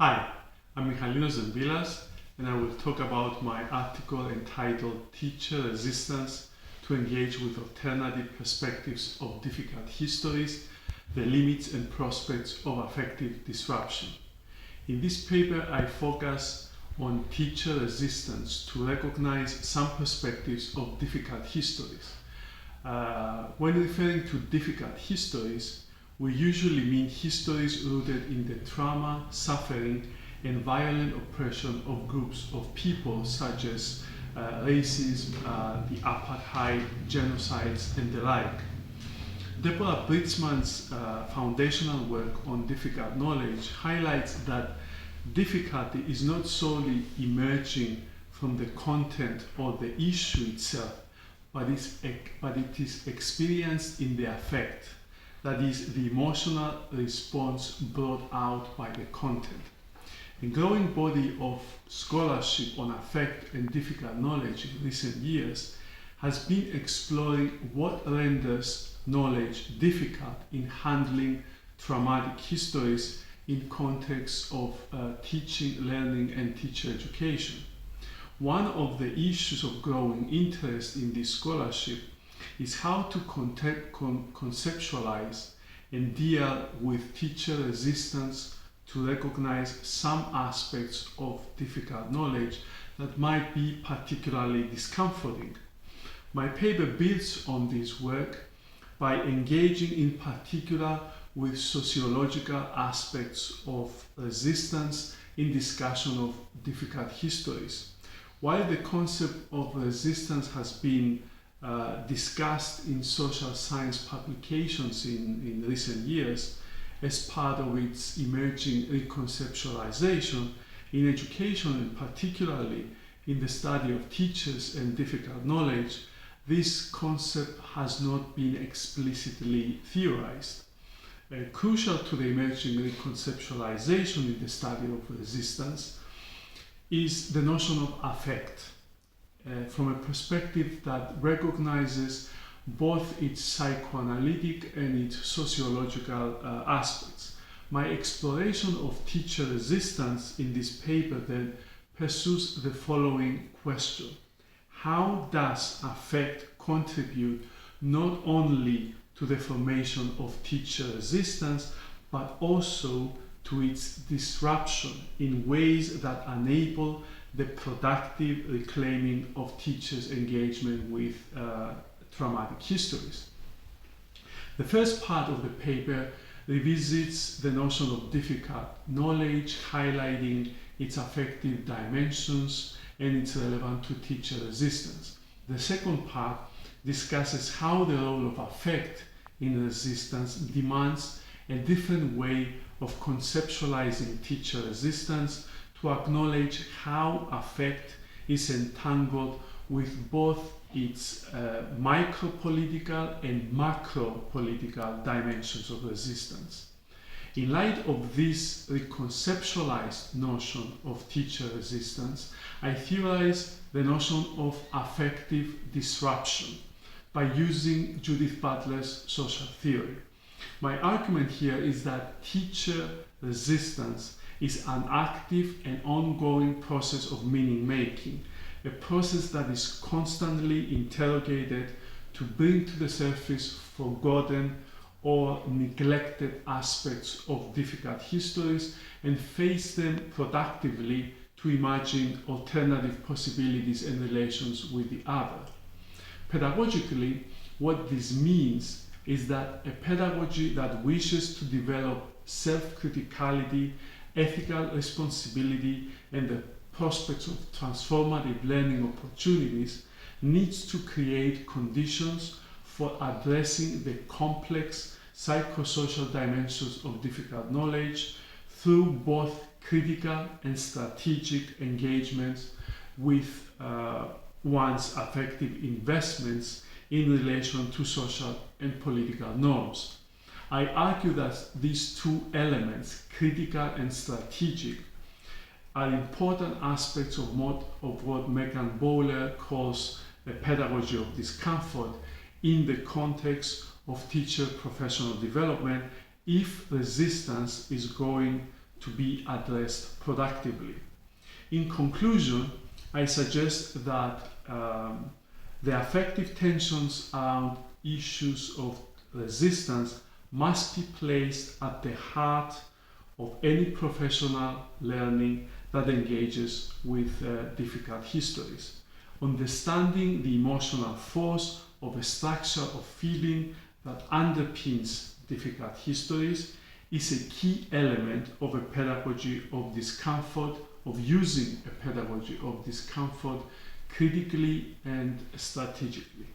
Hi, I'm Michalino Zembilas, and I will talk about my article entitled Teacher Resistance to Engage with Alternative Perspectives of Difficult Histories, the Limits and Prospects of Affective Disruption. In this paper, I focus on teacher resistance to recognize some perspectives of difficult histories. When referring to difficult histories, we usually mean histories rooted in the trauma, suffering, and violent oppression of groups of people such as racism, the apartheid, genocides, and the like. Deborah Britzman's foundational work on difficult knowledge highlights that difficulty is not solely emerging from the content or the issue itself, but it is experienced in the affect, that is, the emotional response brought out by the content. A growing body of scholarship on affect and difficult knowledge in recent years has been exploring what renders knowledge difficult in handling traumatic histories in context of teaching, learning, and teacher education. One of the issues of growing interest in this scholarship is how to conceptualize and deal with teacher resistance to recognize some aspects of difficult knowledge that might be particularly discomforting. My paper builds on this work by engaging in particular with sociological aspects of resistance in discussion of difficult histories. While the concept of resistance has been discussed in social science publications in recent years as part of its emerging reconceptualization, in education and particularly in the study of teachers and difficult knowledge, this concept has not been explicitly theorized. Crucial to the emerging reconceptualization in the study of resistance is the notion of affect, from a perspective that recognizes both its psychoanalytic and its sociological aspects. My exploration of teacher resistance in this paper then pursues the following question: how does affect contribute not only to the formation of teacher resistance, but also to its disruption in ways that enable the productive reclaiming of teachers' engagement with traumatic histories? The first part of the paper revisits the notion of difficult knowledge, highlighting its affective dimensions and its relevance to teacher resistance. The second part discusses how the role of affect in resistance demands a different way of conceptualizing teacher resistance to acknowledge how affect is entangled with both its micro-political and macro-political dimensions of resistance. In light of this reconceptualized notion of teacher resistance, I theorize the notion of affective disruption by using Judith Butler's social theory. My argument here is that teacher resistance is an active and ongoing process of meaning making, a process that is constantly interrogated to bring to the surface forgotten or neglected aspects of difficult histories and face them productively to imagine alternative possibilities and relations with the other. Pedagogically, what this means is that a pedagogy that wishes to develop self-criticality, ethical responsibility, and the prospects of transformative learning opportunities needs to create conditions for addressing the complex psychosocial dimensions of difficult knowledge through both critical and strategic engagements with one's affective investments in relation to social and political norms. I argue that these two elements, critical and strategic, are important aspects of what Megan Bowler calls a pedagogy of discomfort in the context of teacher professional development if resistance is going to be addressed productively. In conclusion, I suggest that the affective tensions around issues of resistance must be placed at the heart of any professional learning that engages with difficult histories. Understanding the emotional force of a structure of feeling that underpins difficult histories is a key element of a pedagogy of discomfort, of using a pedagogy of discomfort critically and strategically.